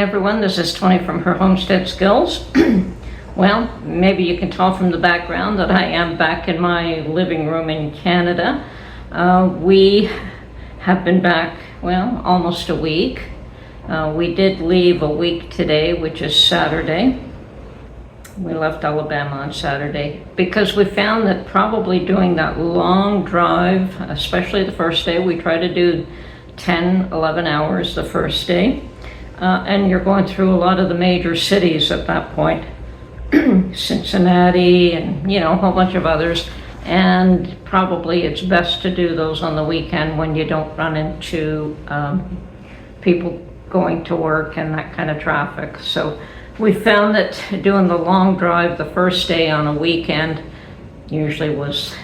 everyone, this is Tony from Her Homestead Skills. Well, maybe you can tell from the background that I am back in my living room in Canada. We have been back, well, almost a week. We did leave a week today, which is Saturday. We left Alabama on Saturday because we found that probably doing that long drive, especially the first day, we try to do 10, 11 hours the first day. And you're going through a lot of the major cities at that point, Cincinnati and, a whole bunch of others. And probably it's best to do those on the weekend when you don't run into people going to work and that kind of traffic. So we found that doing the long drive the first day on a weekend usually was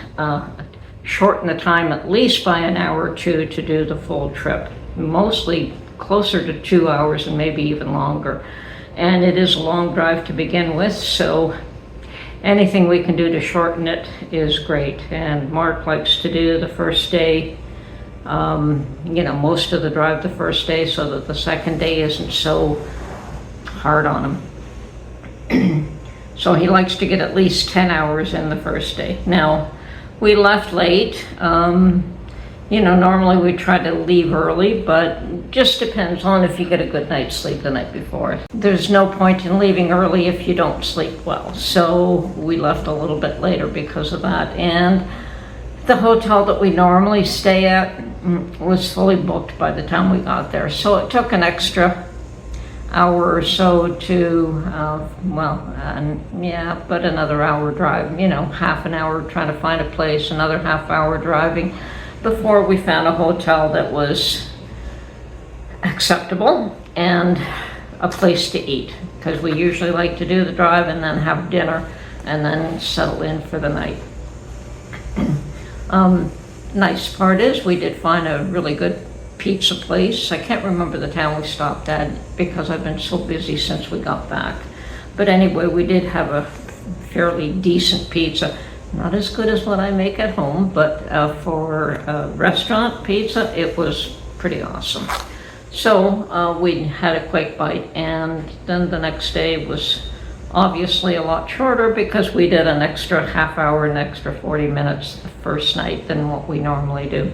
shorten the time at least by an hour or two to do the full trip. Mostly closer to 2 hours and maybe even longer. And it is a long drive to begin with, so anything we can do to shorten it is great. And Mark likes to do the first day, most of the drive the first day so that the second day isn't so hard on him. So he likes to get at least 10 hours in the first day. Now, we left late. Normally we try to leave early, but just depends on if you get a good night's sleep the night before. There's no point in leaving early if you don't sleep well. So we left a little bit later because of that. And the hotel that we normally stay at was fully booked by the time we got there. So it took an extra hour or so to, but another hour drive, half an hour trying to find a place, another half hour driving before we found a hotel that was acceptable and a place to eat, because we usually like to do the drive and then have dinner and then settle in for the night. Nice part is we did find a really good pizza place. I can't remember the town we stopped at because I've been so busy since we got back. But anyway, we did have a fairly decent pizza. Not as good as what I make at home, but for restaurant pizza, it was pretty awesome. So we had a quick bite, and then the next day was obviously a lot shorter because we did an extra half hour, an extra 40 minutes the first night than what we normally do.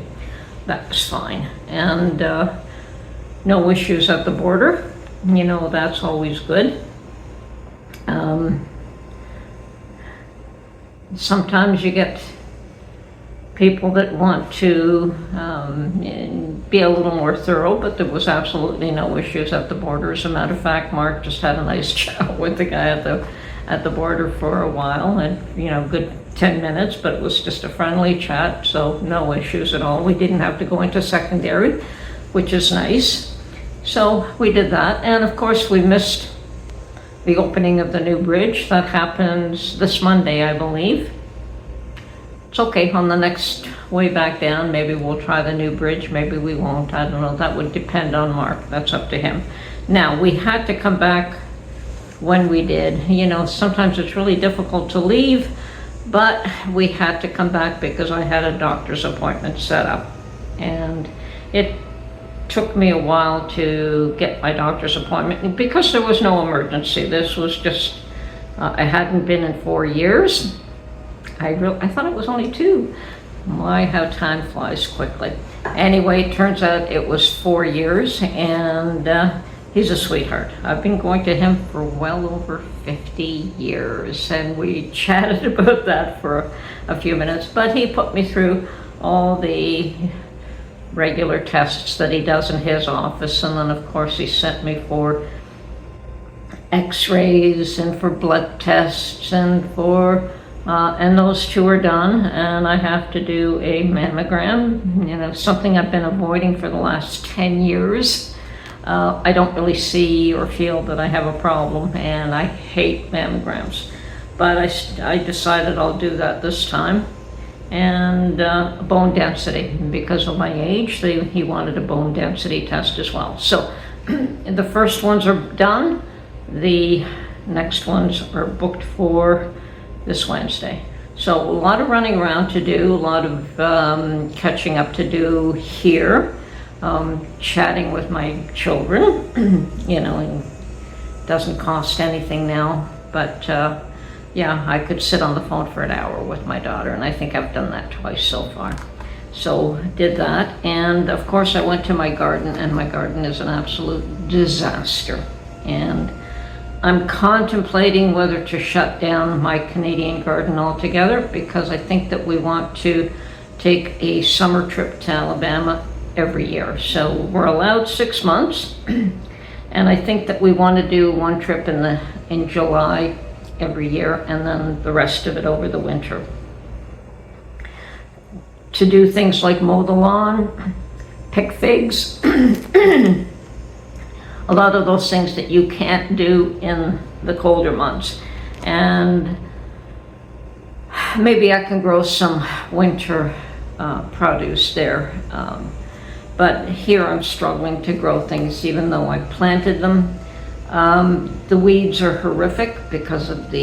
That was fine. And no issues at the border. That's always good. Sometimes you get people that want to be a little more thorough, but there was absolutely no issues at the border. As a matter of fact, Mark just had a nice chat with the guy at the border for a while, and good 10 minutes, but it was just a friendly chat, so no issues at all. We didn't have to go into secondary, which is nice. So we did that, and of course we missed the opening of the new bridge. That happens this Monday, I believe. It's okay, on the next way back down, maybe we'll try the new bridge, maybe we won't, I don't know. That would depend on Mark, that's up to him. Now, we had to come back when we did. Sometimes it's really difficult to leave, but we had to come back because I had a doctor's appointment set up. And it took me a while to get my doctor's appointment because there was no emergency. This was just, I hadn't been in 4 years. I thought it was only 2. My, how time flies quickly. Anyway, it turns out it was 4 years, and he's a sweetheart. I've been going to him for well over 50 years, and we chatted about that for a few minutes, but he put me through all the regular tests that he does in his office, and then of course he sent me for x-rays and for blood tests and and those 2 are done, and I have to do a mammogram, something I've been avoiding for the last 10 years. I don't really see or feel that I have a problem, and I hate mammograms, but I decided I'll do that this time. And bone density, because of my age, he wanted a bone density test as well. So the first ones are done. The next ones are booked for this Wednesday. So a lot of running around to do, a lot of catching up to do here, chatting with my children, and doesn't cost anything now, but yeah, I could sit on the phone for an hour with my daughter, and I think I've done that twice so far. So did that, and of course I went to my garden, and my garden is an absolute disaster. And I'm contemplating whether to shut down my Canadian garden altogether, because I think that we want to take a summer trip to Alabama every year. So we're allowed 6 months, and I think that we want to do one trip in July every year, and then the rest of it over the winter. To do things like mow the lawn, pick figs, a lot of those things that you can't do in the colder months. And maybe I can grow some winter produce there. But here I'm struggling to grow things even though I planted them. The weeds are horrific because of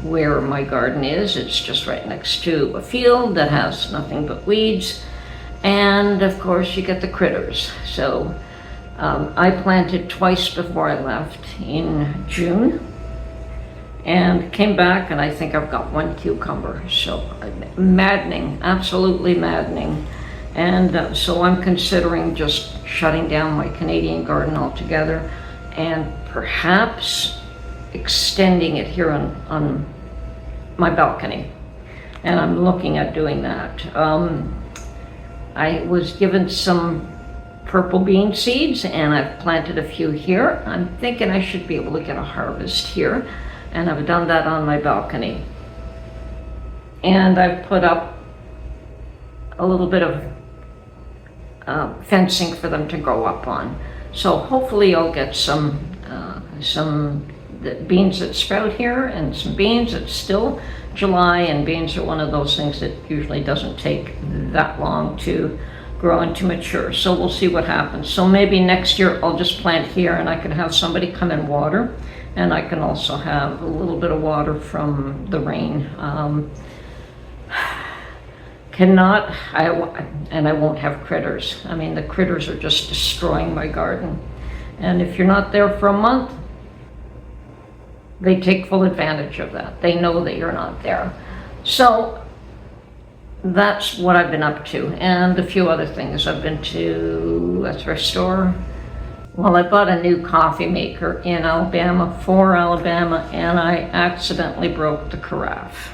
where my garden is. It's just right next to a field that has nothing but weeds. And of course you get the critters. So I planted twice before I left, in June, and came back, and I think I've got one cucumber. So maddening, absolutely maddening. And so I'm considering just shutting down my Canadian garden altogether, and perhaps extending it here on my balcony. And I'm looking at doing that. I was given some purple bean seeds, and I've planted a few here. I'm thinking I should be able to get a harvest here, and I've done that on my balcony. And I've put up a little bit of fencing for them to grow up on. So hopefully I'll get some beans that sprout here, and some beans. It's still July, and beans are one of those things that usually doesn't take that long to grow and to mature. So we'll see what happens. So maybe next year I'll just plant here, and I can have somebody come and water, and I can also have a little bit of water from the rain. And I won't have critters. I mean, the critters are just destroying my garden. And if you're not there for a month, they take full advantage of that. They know that you're not there. So that's what I've been up to, and a few other things. I've been to a thrift store. Well, I bought a new coffee maker in Alabama, for Alabama, and I accidentally broke the carafe.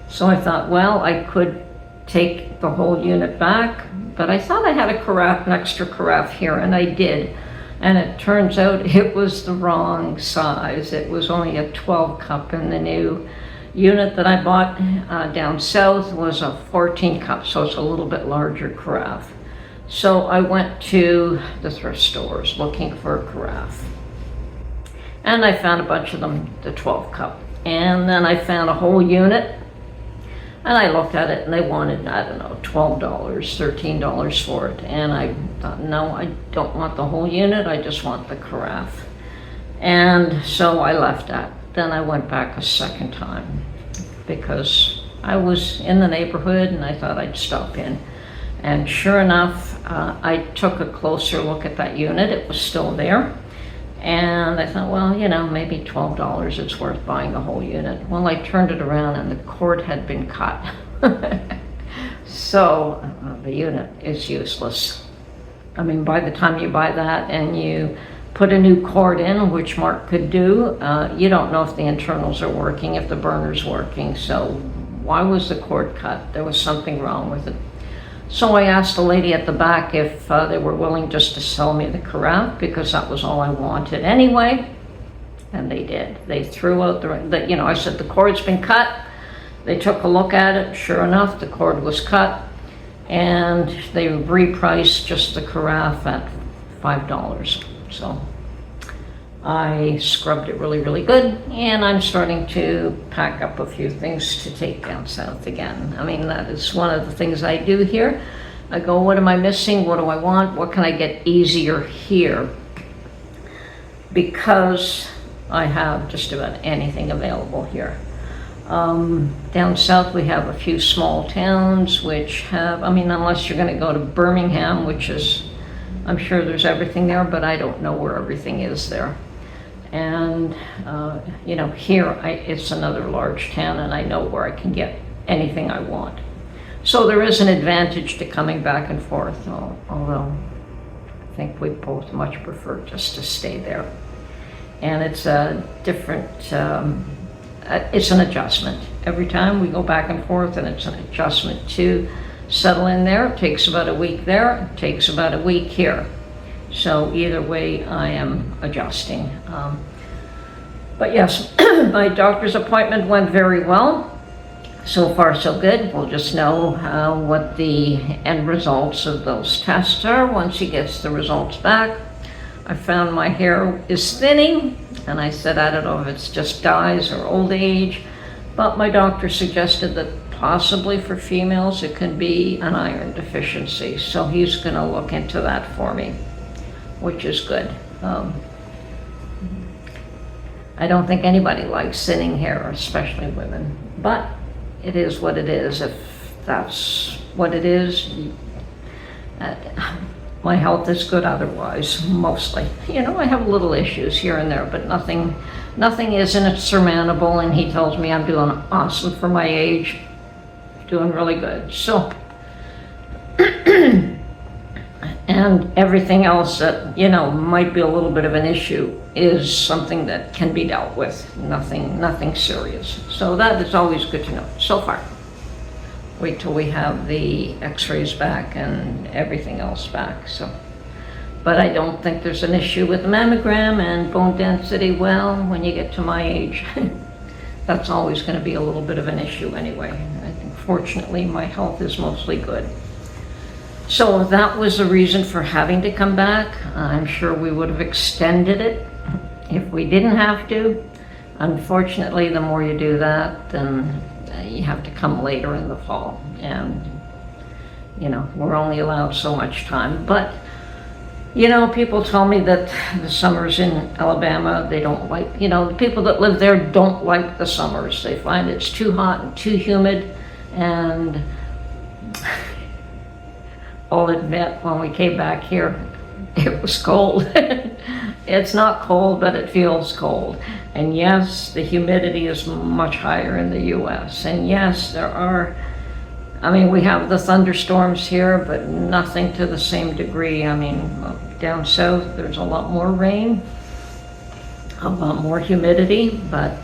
So I thought, well, I could take the whole unit back, but I thought I had an extra carafe here, and I did. And it turns out it was the wrong size. It was only a 12 cup, and the new unit that I bought down south was a 14 cup, so it's a little bit larger carafe. So I went to the thrift stores looking for a carafe, and I found a bunch of them, the 12 cup. And then I found a whole unit, and I looked at it, and they wanted, I don't know, $12, $13 for it. And I thought, no, I don't want the whole unit, I just want the carafe. And so I left that. Then I went back a second time because I was in the neighborhood, and I thought I'd stop in. And sure enough, I took a closer look at that unit. It was still there. And I thought, well, you know, maybe $12, it's worth buying the whole unit. Well, I turned it around, and the cord had been cut. So the unit is useless. I mean, by the time you buy that and you put a new cord in, which Mark could do, you don't know if the internals are working, if the burner's working. So why was the cord cut? There was something wrong with it. So I asked the lady at the back if they were willing just to sell me the carafe, because that was all I wanted anyway. And they did. They threw out I said, the cord's been cut. They took a look at it. Sure enough, the cord was cut. And they repriced just the carafe at $5. So I scrubbed it really, really good, and I'm starting to pack up a few things to take down south again. I mean, that is one of the things I do here. I go, what am I missing? What do I want? What can I get easier here? Because I have just about anything available here. Down south we have a few small towns which have, I mean, unless you're going to go to Birmingham, which is, I'm sure there's everything there, but I don't know where everything is there. And And, you know, here it's another large town and I know where I can get anything I want. So there is an advantage to coming back and forth, although I think we both much prefer just to stay there. And it's a different, it's an adjustment. Every time we go back and forth, and it's an adjustment to settle in there. It takes about a week there, it takes about a week here. So either way, I am adjusting. But yes, my doctor's appointment went very well. So far, so good. We'll just know what the end results of those tests are once he gets the results back. I found my hair is thinning, and I said, I don't know if it's just dyes or old age, but my doctor suggested that possibly for females it can be an iron deficiency. So he's going to look into that for me, which is good. I don't think anybody likes thinning hair, especially women, but it is what it is. If that's what it is, my health is good otherwise, mostly. You know, I have little issues here and there, but nothing is insurmountable, and he tells me I'm doing awesome for my age, doing really good. So, and everything else that, you know, might be a little bit of an issue is something that can be dealt with, nothing serious. So that is always good to know, so far. Wait till we have the x-rays back and everything else back, so. But I don't think there's an issue with the mammogram and bone density. Well, when you get to my age, that's always going to be a little bit of an issue anyway. I think fortunately my health is mostly good. So that was the reason for having to come back. I'm sure we would have extended it if we didn't have to. Unfortunately, the more you do that, then you have to come later in the fall. And, you know, we're only allowed so much time. But, you know, people tell me that the summers in Alabama, they don't like, you know, the people that live there don't like the summers. They find it's too hot and too humid. And I'll admit, when we came back here, it was cold. It's not cold, but it feels cold. And yes, the humidity is much higher in the US. And yes, there are, I mean, we have the thunderstorms here, but nothing to the same degree. I mean, down south, there's a lot more rain, a lot more humidity, but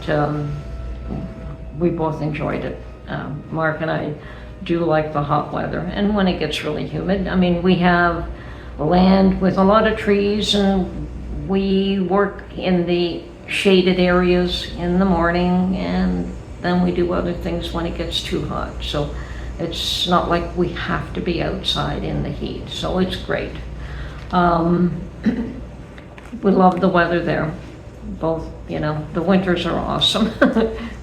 we both enjoyed it. Mark and I do like the hot weather. And when it gets really humid, I mean, we have land with a lot of trees, and we work in the shaded areas in the morning, and then we do other things when it gets too hot. So it's not like we have to be outside in the heat, so it's great. We love the weather there. Both, you know, the winters are awesome.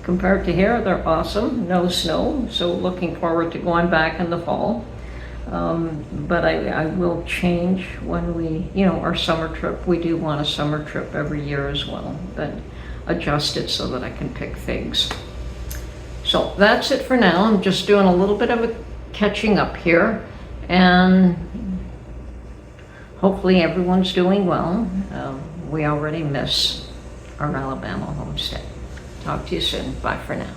Compared to here, they're awesome. No snow, so looking forward to going back in the fall. But I will change when we, you know, our summer trip. We do want a summer trip every year as well, but adjust it so that I can pick figs. So that's it for now. I'm just doing a little bit of a catching up here, and hopefully everyone's doing well. We already miss our Alabama homestead. Talk to you soon. Bye for now.